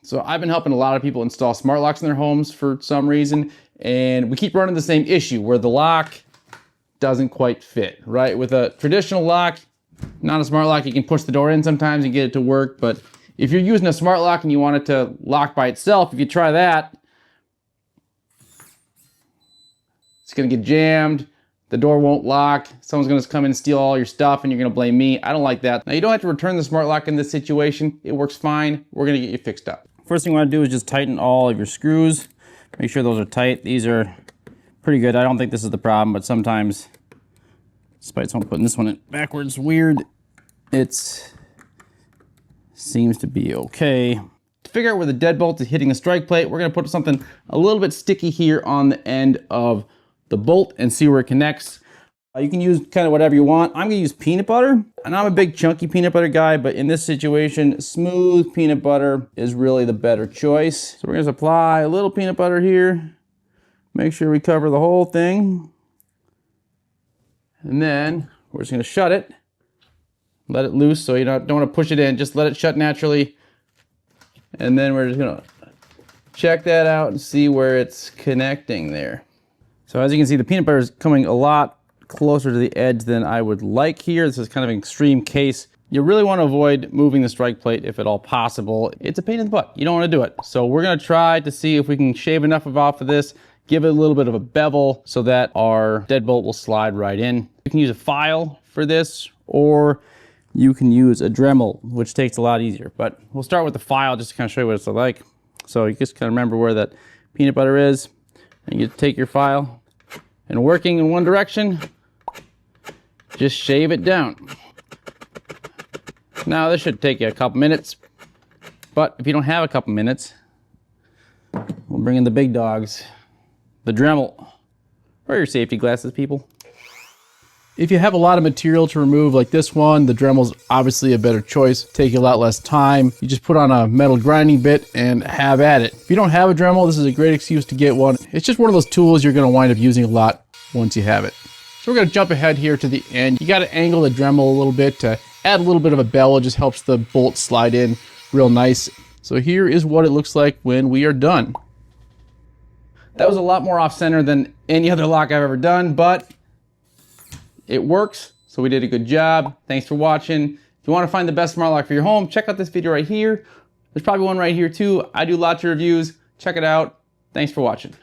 So I've been helping a lot of people install smart locks in their homes for some reason, and we keep running the same issue where the lock doesn't quite fit, right? With a traditional lock, not a smart lock, you can push the door in sometimes and get it to work, but if you're using a smart lock and you want it to lock by itself, if you try that, it's gonna get jammed, the door won't lock, someone's gonna come in and steal all your stuff and you're gonna blame me. I don't like that. Now you don't have to return the smart lock in this situation. It works fine. We're gonna get you fixed up. First thing you wanna do is just tighten all of your screws. Make sure those are tight. These are pretty good. I don't think this is the problem, but sometimes, despite someone putting this one in backwards weird, it seems to be okay. To figure out where the deadbolt is hitting the strike plate, we're gonna put something a little bit sticky here on the end of the bolt and see where it connects. You can use kind of whatever you want. I'm gonna use peanut butter, and I'm a big chunky peanut butter guy, but in this situation, smooth peanut butter is really the better choice. So we're gonna apply a little peanut butter here. Make sure we cover the whole thing. And then we're just gonna shut it. Let it loose so you don't wanna push it in, just let it shut naturally. And then we're just gonna check that out and see where it's connecting there. So as you can see, the peanut butter is coming a lot closer to the edge than I would like here. This is kind of an extreme case. You really want to avoid moving the strike plate if at all possible. It's a pain in the butt. You don't want to do it. So we're going to try to see if we can shave enough off of this, give it a little bit of a bevel so that our deadbolt will slide right in. You can use a file for this, or you can use a Dremel, which takes a lot easier. But we'll start with the file just to kind of show you what it's like. So you just kind of remember where that peanut butter is, and you take your file, and working in one direction, just shave it down. Now this should take you a couple minutes, but if you don't have a couple minutes, we'll bring in the big dogs, the Dremel. Wear your safety glasses, people. If you have a lot of material to remove like this one, the Dremel's obviously a better choice. Take you a lot less time. You just put on a metal grinding bit and have at it. If you don't have a Dremel, this is a great excuse to get one. It's just one of those tools you're gonna wind up using a lot once you have it. So we're gonna jump ahead here to the end. You gotta angle the Dremel a little bit to add a little bit of a bevel. It just helps the bolt slide in real nice. So here is what it looks like when we are done. That was a lot more off center than any other lock I've ever done, but it works, so we did a good job. Thanks for watching. If you want to find the best smart lock for your home, check out this video right here. There's probably one right here too. I do lots of reviews. Check it out. Thanks for watching.